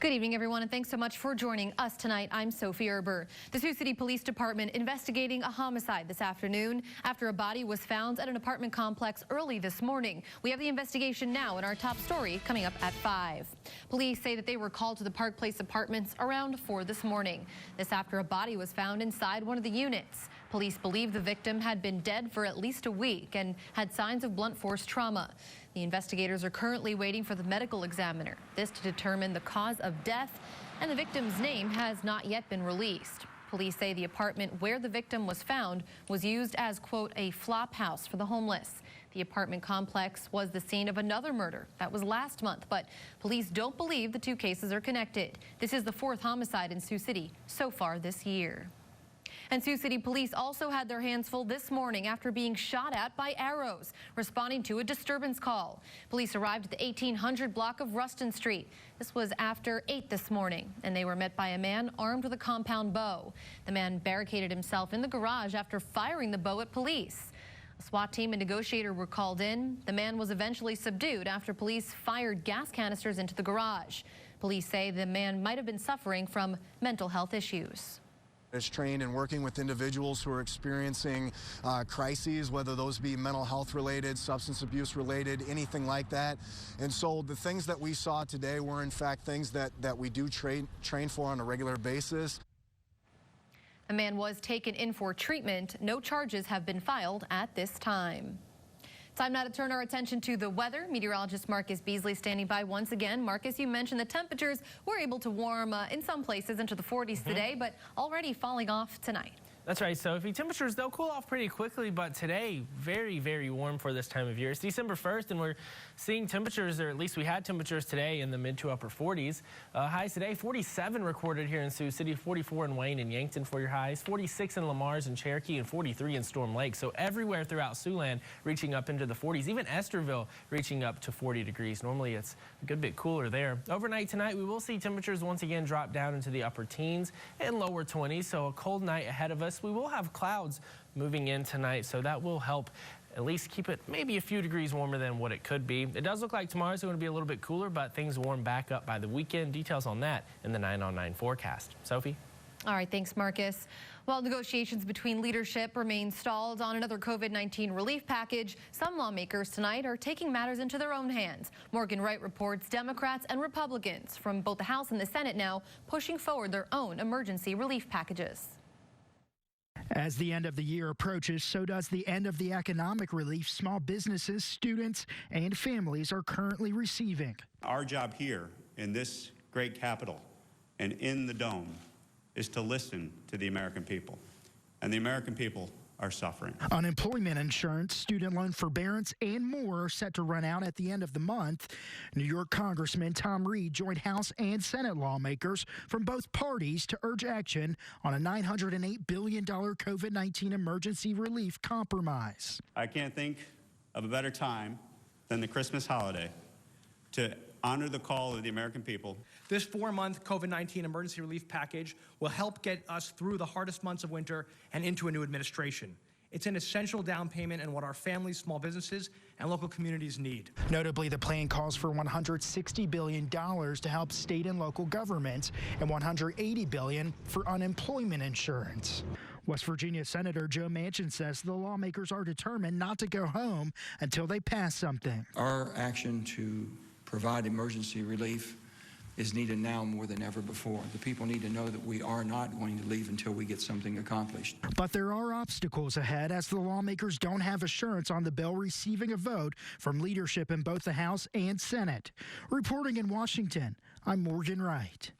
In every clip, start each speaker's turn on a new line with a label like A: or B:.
A: Good evening, everyone, and thanks so much for joining us tonight. I'm Sophie Erber. The Sioux City Police Department investigating a homicide this afternoon after a body was found at an apartment complex early this morning. We have the investigation now in our top story coming up at 5. Police say that they were called to the Park Place Apartments around 4 this morning. This after a body was found inside one of the units. Police believe the victim had been dead for at least a week and had signs of blunt force trauma. The investigators are currently waiting for the medical examiner. This to determine the cause of death, and the victim's name has not yet been released. Police say the apartment where the victim was found was used as, quote, a flop house for the homeless. The apartment complex was the scene of another murder that was last month, but police don't believe the two cases are connected. This is the 4th homicide in Sioux City so far this year. And Sioux City police also had their hands full this morning after being shot at by arrows, responding to a disturbance call. Police arrived at the 1800 block of Ruston Street. This was after 8 this morning, and they were met by a man armed with a compound bow. The man barricaded himself in the garage after firing the bow at police. A SWAT team and negotiator were called in. The man was eventually subdued after police fired gas canisters into the garage. Police say the man might have been suffering from mental health issues.
B: Is trained in working with individuals who are experiencing crises, whether those be mental health related, substance abuse related, anything like that. And so the things that we saw today were in fact things that we do train for on a regular basis.
A: A man was taken in for treatment. No charges have been filed at this time. Time now to turn our attention to the weather. Meteorologist Marcus Beasley standing by once again. Marcus, you mentioned the temperatures were able to warm in some places into the 40s today, but already falling off tonight.
C: That's right, Sophie. Temperatures, they'll cool off pretty quickly, but today, very, very warm for this time of year. It's December 1st, and we're seeing temperatures, or at least we had temperatures today in the mid to upper 40s. Highs today, 47 recorded here in Sioux City, 44 in Wayne and Yankton for your highs, 46 in Lamar's and Cherokee, and 43 in Storm Lake. So everywhere throughout SIOUXLAND reaching up into the 40s, even Estherville reaching up to 40 degrees. Normally, it's a good bit cooler there. Overnight tonight, we will see temperatures once again drop down into the upper teens and lower 20s, so a cold night ahead of us. We will have clouds moving in tonight, so that will help at least keep it maybe a few degrees warmer than what it could be. It does look like tomorrow's going to be a little bit cooler, but things warm back up by the weekend. Details on that in the 9 on 9 forecast. Sophie?
A: All right, thanks, Marcus. While negotiations between leadership remain stalled on another COVID-19 relief package, some lawmakers tonight are taking matters into their own hands. Morgan Wright reports Democrats and Republicans from both the House and the Senate now pushing forward their own emergency relief packages.
D: As the end of the year approaches, so does the end of the economic relief small businesses, students, and families are currently receiving.
E: Our job here in this great capital and in the Dome is to listen to the American people. And the American people are suffering.
D: Unemployment insurance, student loan forbearance, and more are set to run out at the end of the month. New York Congressman Tom Reed joined House and Senate lawmakers from both parties to urge action on a $908 billion COVID-19 emergency relief compromise.
E: I can't think of a better time than the Christmas holiday to honor the call of the American people.
F: This 4-month COVID-19 emergency relief package will help get us through the hardest months of winter and into a new administration. It's an essential down payment in what our families, small businesses, and local communities need.
D: Notably, the plan calls for $160 billion to help state and local governments and $180 billion for unemployment insurance. West Virginia Senator Joe Manchin says the lawmakers are determined not to go home until they pass something.
G: Our action to provide emergency relief is needed now more than ever before. The people need to know that we are not going to leave until we get something accomplished.
D: But there are obstacles ahead as the lawmakers don't have assurance on the bill receiving a vote from leadership in both the House and Senate. Reporting in Washington, I'm Morgan Wright.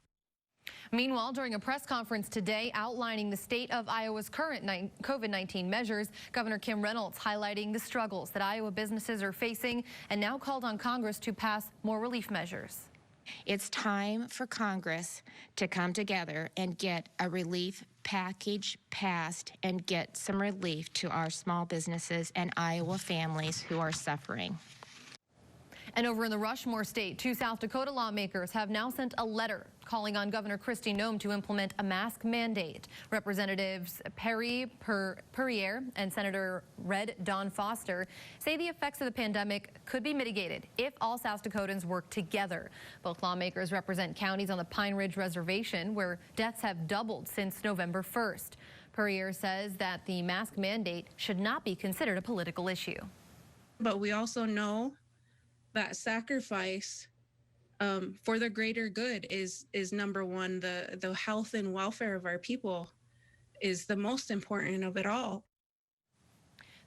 A: Meanwhile, during a press conference today outlining the state of Iowa's current COVID-19 measures, Governor Kim Reynolds highlighting the struggles that Iowa businesses are facing and now called on Congress to pass more relief measures.
H: It's time for Congress to come together and get a relief package passed and get some relief to our small businesses and Iowa families who are suffering.
A: And over in the Rushmore state, 2 South Dakota lawmakers have now sent a letter calling on Governor Kristi Noem to implement a mask mandate. Representatives Perry Purrier and Senator Red Dawn Foster say the effects of the pandemic could be mitigated if all South Dakotans work together. Both lawmakers represent counties on the Pine Ridge Reservation where deaths have doubled since November 1st. Purrier says that the mask mandate should not be considered a political issue.
I: But we also know that sacrifice for the greater good is number one. The health and welfare of our people is the most important of it all.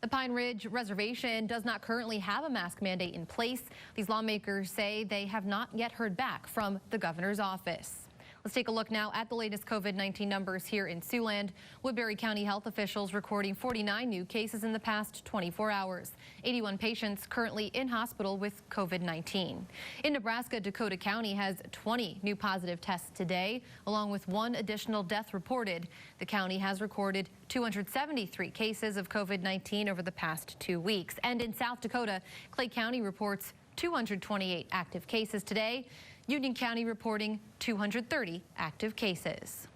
A: The Pine Ridge Reservation does not currently have a mask mandate in place. These lawmakers say they have not yet heard back from the governor's office. Let's take a look now at the latest COVID-19 numbers here in SIOUXLAND. Woodbury County health officials recording 49 new cases in the past 24 hours. 81 patients currently in hospital with COVID-19. In Nebraska, Dakota County has 20 new positive tests today, along with 1 additional death reported. The county has recorded 273 cases of COVID-19 over the past 2 weeks. And in South Dakota, Clay County reports 228 active cases today. Union County reporting 230 active cases.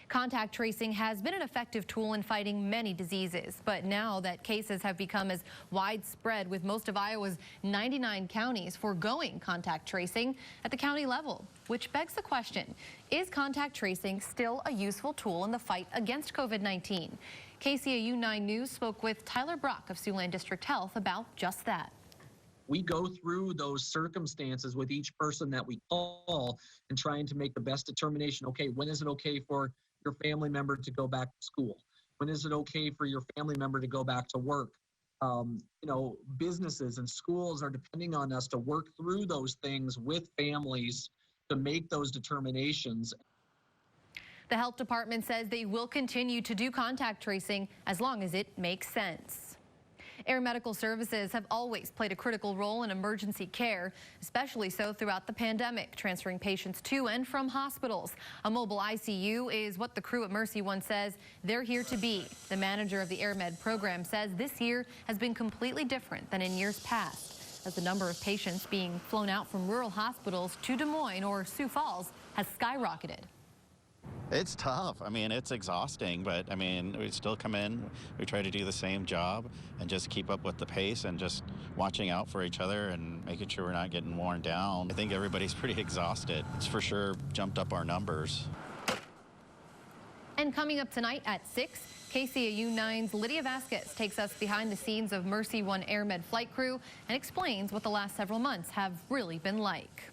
A: Contact tracing has been an effective tool in fighting many diseases, but now that cases have become as widespread with most of Iowa's 99 counties foregoing contact tracing at the county level, which begs the question, is contact tracing still a useful tool in the fight against COVID-19? KCAU 9 News spoke with Tyler Brock of Siouxland District Health about just that.
J: We go through those circumstances with each person that we call and trying to make the best determination. Okay, when is it okay for your family member to go back to school? When is it okay for your family member to go back to work? Businesses and schools are depending on us to work through those things with families to make those determinations.
A: The health department says they will continue to do contact tracing as long as it makes sense. Air medical services have always played a critical role in emergency care, especially so throughout the pandemic, transferring patients to and from hospitals. A mobile ICU is what the crew at MERCYONE says they're here to be. The manager of the Air Med program says this year has been completely different than in years past, as the number of patients being flown out from rural hospitals to Des Moines or Sioux Falls has skyrocketed.
K: It's tough. I mean, it's exhausting, but I mean, we still come in, we try to do the same job and just keep up with the pace and just watching out for each other and making sure we're not getting worn down. I think everybody's pretty exhausted. It's for sure jumped up our numbers.
A: And coming up tonight at 6, KCAU 9's Lydia Vasquez takes us behind the scenes of MERCYONE Air Med flight crew and explains what the last several months have really been like.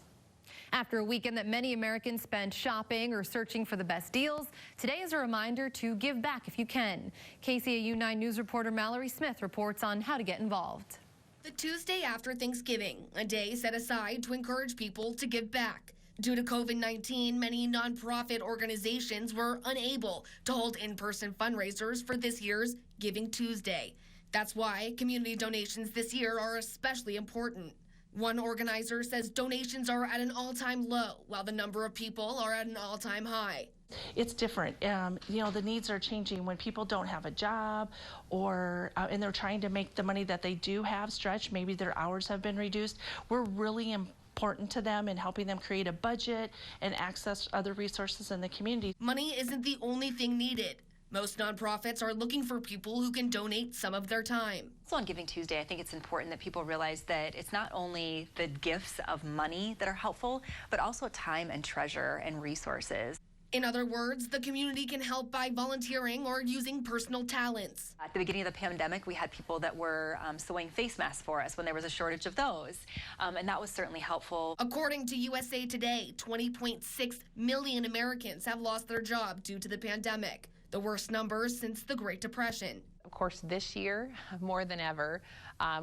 A: After a weekend that many Americans spent shopping or searching for the best deals, today is a reminder to give back if you can. KCAU 9 News reporter Mallory Smith reports on how to get involved.
L: The Tuesday after Thanksgiving, a day set aside to encourage people to give back. Due to COVID-19, many nonprofit organizations were unable to hold in-person fundraisers for this year's Giving Tuesday. That's why community donations this year are especially important. One organizer says donations are at an all-time low, while the number of people are at an all-time high.
M: It's different. The needs are changing when people don't have a job or and they're trying to make the money that they do have stretch. Maybe their hours have been reduced. We're really important to them in helping them create a budget and access other resources in the community.
L: Money isn't the only thing needed. Most nonprofits are looking for people who can donate some of their time.
N: So on Giving Tuesday, I think it's important that people realize that it's not only the gifts of money that are helpful, but also time and treasure and resources.
L: In other words, the community can help by volunteering or using personal talents.
N: At the beginning of the pandemic, we had people that were sewing face masks for us when there was a shortage of those, and that was certainly helpful.
L: According to USA Today, 20.6 million Americans have lost their job due to the pandemic, the worst numbers since the Great Depression.
O: Of course, this year, more than ever,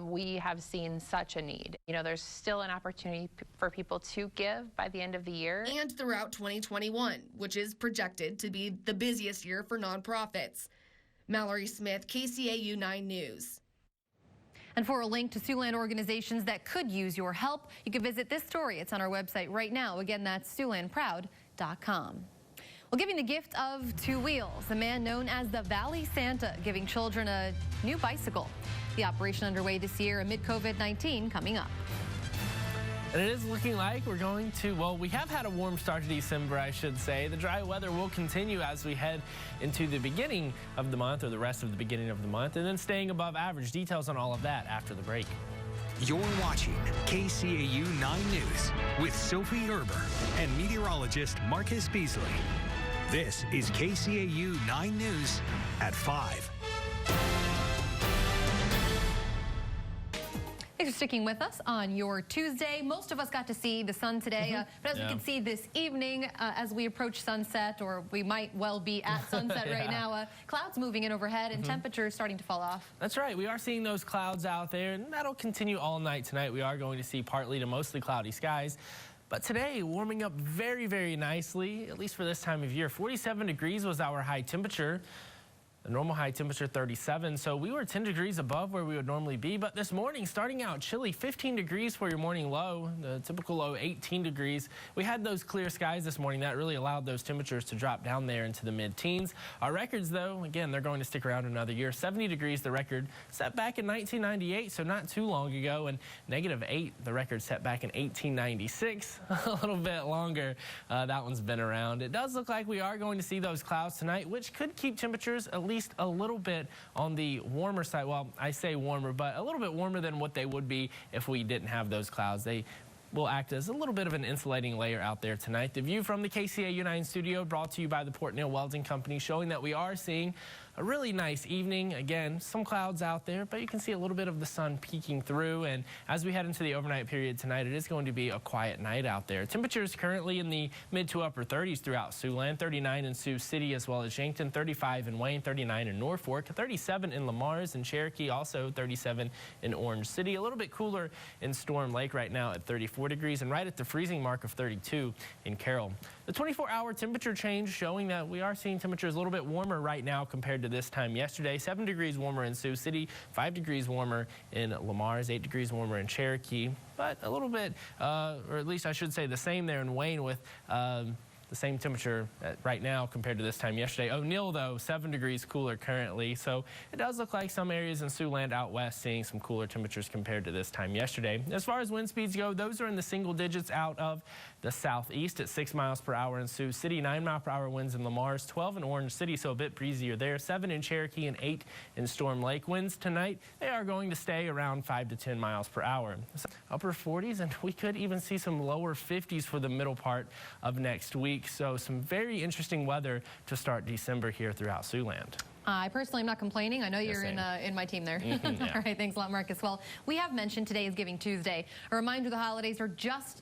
O: we have seen such a need. There's still an opportunity for people to give by the end of the year.
L: And throughout 2021, which is projected to be the busiest year for nonprofits. Mallory Smith, KCAU 9 News.
A: And for a link to Siouxland organizations that could use your help, you can visit this story. It's on our website right now. Again, that's SiouxlandProud.com. Well, giving the gift of 2 wheels, a man known as the Valley Santa giving children a new bicycle. The operation underway this year amid COVID-19 coming up.
C: And it is looking like we're going to, well, we have had a warm start to December, I should say. The dry weather will continue as we head into the beginning of the month, or the rest of the beginning of the month, and then staying above average. Details on all of that after the break.
P: You're watching KCAU 9 News with Sophie Erber and meteorologist Marcus Beasley. This is KCAU 9 News at 5.
A: Thanks for sticking with us on your Tuesday. Most of us got to see the sun today, but as we can see this evening, as we approach sunset, or we might well be at sunset right now, clouds moving in overhead and temperatures starting to fall off.
C: That's right. We are seeing those clouds out there, and that'll continue all night tonight. We are going to see partly to mostly cloudy skies. But today, warming up very, very nicely, at least for this time of year. 47 degrees was our high temperature. The normal high temperature 37, so we were 10 degrees above where we would normally be. But this morning, starting out chilly, 15 degrees for your morning low, the typical low 18 degrees. We had those clear skies this morning. That really allowed those temperatures to drop down there into the mid-teens. Our records, though, again, they're going to stick around another year. 70 degrees, the record set back in 1998, so not too long ago. And -8, the record set back in 1896, a little bit longer. That one's been around. It does look like we are going to see those clouds tonight, which could keep temperatures at least a little bit on the warmer side. Well, I say warmer, but a little bit warmer than what they would be if we didn't have those clouds. They will act as a little bit of an insulating layer out there tonight. The view from the KCAU 9 studio brought to you by the Port Neal Welding Company, showing that we are seeing a really nice evening. Again, some clouds out there, but you can see a little bit of the sun peeking through. And as we head into the overnight period tonight, it is going to be a quiet night out there. Temperatures currently in the mid to upper 30s throughout SIOUXLAND, 39 in Sioux City as well as Yankton, 35 in Wayne, 39 in Norfolk, 37 in Lamars and Cherokee, also 37 in Orange City. A little bit cooler in Storm Lake right now at 34 degrees and right at the freezing mark of 32 in Carroll. The 24-hour temperature change showing that we are seeing temperatures a little bit warmer right now compared to this time yesterday. 7 degrees warmer in Sioux City, 5 degrees warmer in Lamars, 8 degrees warmer in Cherokee, but a little bit, or at least I should say the same there in Wayne with the same temperature right now compared to this time yesterday. O'Neill, though, 7 degrees cooler currently, so it does look like some areas in SIOUXLAND out west seeing some cooler temperatures compared to this time yesterday. As far as wind speeds go, those are in the single digits out of the southeast at 6 miles per hour in Sioux City, 9 mile per hour winds in Lamars, 12 in Orange City, so a bit breezier there, 7 in Cherokee and 8 in Storm Lake. Winds tonight, they are going to stay around 5 to 10 miles per hour. Upper 40s, and we could even see some lower 50s for the middle part of next week. So some very interesting weather to start December here throughout SIOUXLAND.
A: I personally am not complaining. I know you're in my team there.
C: Yeah.
A: All right, thanks a lot, Marcus. Well, we have mentioned today is Giving Tuesday. A reminder the holidays are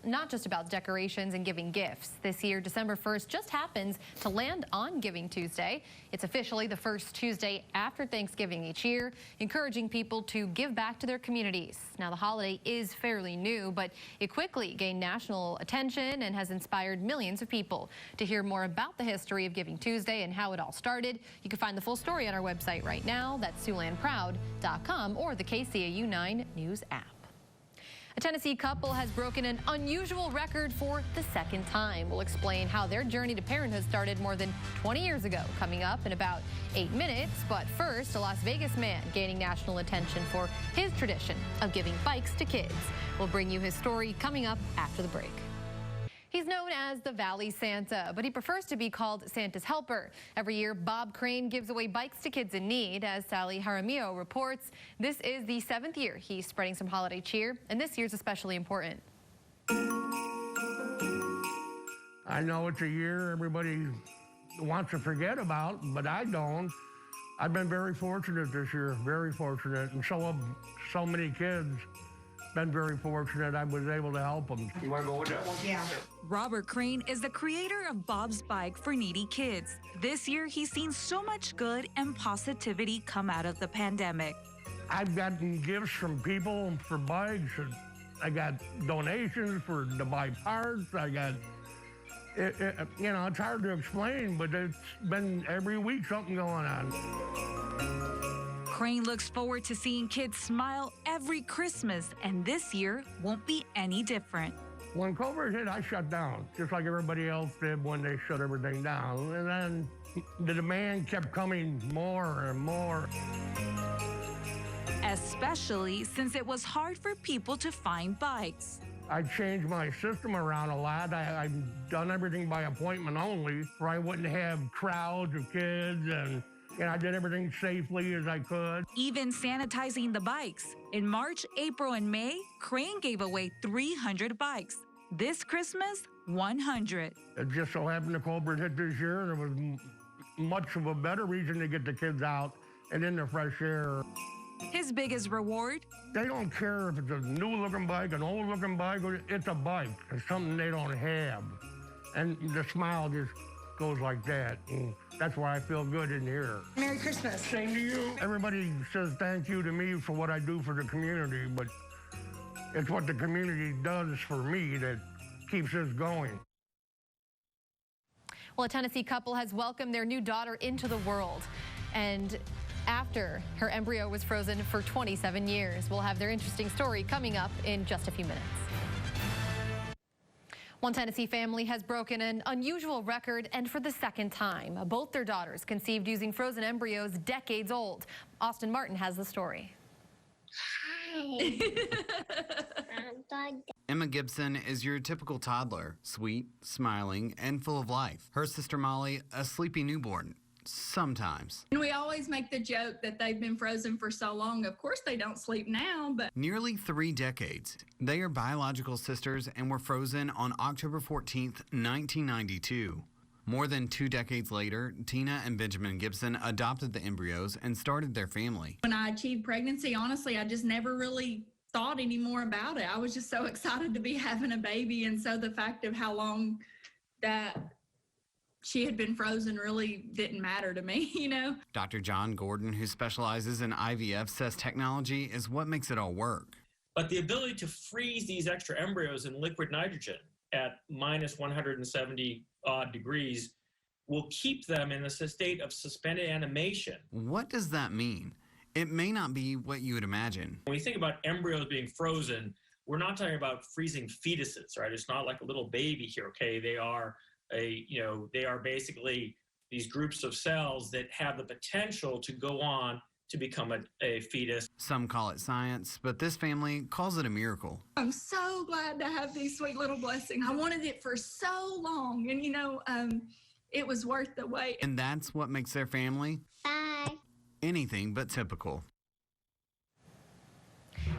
A: not just about decorations and giving gifts. This year, December 1st just happens to land on Giving Tuesday. It's officially the first Tuesday after Thanksgiving each year, encouraging people to give back to their communities. Now, the holiday is fairly new, but it quickly gained national attention and has inspired millions of people. To hear more about the history of Giving Tuesday and how it all started, you can find the full story on our website right now. That's SIOUXLandProud.com or the KCAU 9 News app. A Tennessee couple has broken an unusual record for the second time. We'll explain how their journey to parenthood started more than 20 years ago, coming up in about 8 minutes. But first, a Las Vegas man gaining national attention for his tradition of giving bikes to kids. We'll bring you his story coming up after the break. He's known as the Valley Santa, but he prefers to be called Santa's helper. Every year, Bob Crane gives away bikes to kids in need. As Sally Jaramillo reports, this is the 7th year he's spreading some holiday cheer, and this year's especially important.
Q: I know it's a year everybody wants to forget about, but I don't. I've been very fortunate this year, very fortunate, and so many kids. Been very fortunate I was able to help them. You want to go with that one?
R: Yeah. Robert Crane is the creator of Bob's Bike for needy kids. This year, he's seen so much good and positivity come out of the pandemic.
Q: I've gotten gifts from people for bikes. I got donations to buy parts. I got, you know, it's hard to explain, but it's been every week something going on.
R: Crane looks forward to seeing kids smile every Christmas, and this year won't be any different.
Q: When COVID hit, I shut down, just like everybody else did when they shut everything down. And then the demand kept coming more and more.
R: Especially since it was hard for people to find bikes.
Q: I changed my system around a lot. I've done everything by appointment only, where I wouldn't have crowds of kids, and I did everything safely as I could.
R: Even sanitizing the bikes. In March, April, and May, Crane gave away 300 bikes. This Christmas, 100.
Q: It just so happened the COVID hit this year, and it was much of a better reason to get the kids out and in the fresh air.
R: His biggest reward?
Q: They don't care if it's a new-looking bike, an old-looking bike, or it's a bike. It's something they don't have. And the smile just goes like that. And that's why I feel good in here.
S: Merry Christmas.
Q: Same to you. Everybody says thank you to me for what I do for the community, but it's what the community does for me that keeps us going.
A: Well, a Tennessee couple has welcomed their new daughter into the world. And after her embryo was frozen for 27 years. We'll have their interesting story coming up in just a few minutes. One Tennessee family has broken an unusual record, and for the second time. Both their daughters conceived using frozen embryos decades old. Austin Martin has the story.
T: Hi. Emma Gibson is your typical toddler, sweet, smiling, and full of life. Her sister Molly, a sleepy newborn. Sometimes.
U: And we always make the joke that they've been frozen for so long. Of course they don't sleep now, but...
T: Nearly 3 decades. They are biological sisters and were frozen on October 14th, 1992. More than 2 decades later, Tina and Benjamin Gibson adopted the embryos and started their family.
U: When I achieved pregnancy, honestly, I just never really thought any more about it. I was just so excited to be having a baby, and so the fact of how long that she had been frozen really didn't matter to me, you know.
T: Dr. John Gordon, who specializes in IVF, says technology is what makes it all work.
V: But the ability to freeze these extra embryos in liquid nitrogen at minus 170 odd degrees will keep them in a state of suspended animation.
T: What does that mean? It may not be what you would imagine.
V: When you think about embryos being frozen, we're not talking about freezing fetuses, right? It's not like a little baby here, okay? They are they are basically these groups of cells that have the potential to go on to become a fetus.
T: Some call it science, but this family calls it a miracle.
U: I'm so glad to have these sweet little blessings. I wanted it for so long, and it was worth the wait.
T: And that's what makes their family anything but typical.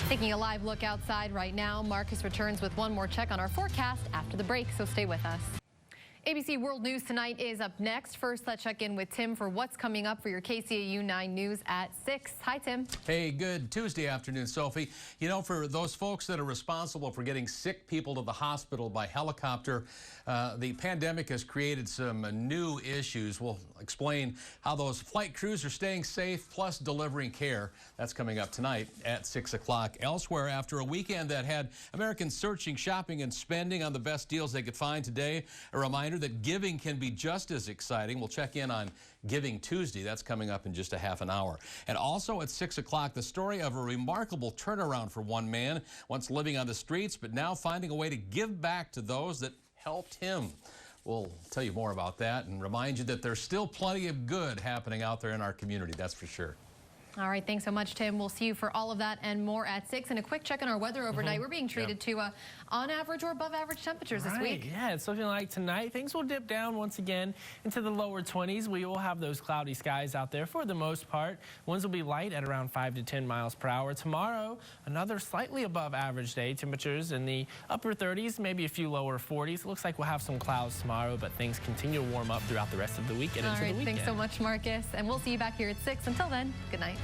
A: Taking a live look outside right now, Marcus returns with one more check on our forecast after the break, so stay with us. ABC World News Tonight is up next. First, let's check in with Tim for what's coming up for your KCAU 9 News at 6. Hi, Tim.
W: Hey, good Tuesday afternoon, Sophie. You know, for those folks that are responsible for getting sick people to the hospital by helicopter, the pandemic has created some new issues. We'll explain how those flight crews are staying safe, plus delivering care. That's coming up tonight at 6 o'clock. Elsewhere, after a weekend that had Americans searching, shopping, and spending on the best deals they could find today, a reminder that giving can be just as exciting. We'll check in on Giving Tuesday. That's coming up in just a half an hour. And also at 6 o'clock, the story of a remarkable turnaround for one man, once living on the streets, but now finding a way to give back to those that helped him. We'll tell you more about that and remind you that there's still plenty of good happening out there in our community, that's for sure.
A: All right, thanks so much, Tim. We'll see you for all of that and more at 6. And a quick check on our weather overnight. We're being treated to on average or above average temperatures this week.
C: Yeah, it's looking like tonight things will dip down once again into the lower 20s. We will have those cloudy skies out there for the most part. Winds will be light at around 5 to 10 miles per hour. Tomorrow, another slightly above average day. Temperatures in the upper 30s, maybe a few lower 40s. It looks like we'll have some clouds tomorrow, but things continue to warm up throughout the rest of the week and into the weekend.
A: Thanks so much, Marcus. And we'll see you back here at 6. Until then, good night.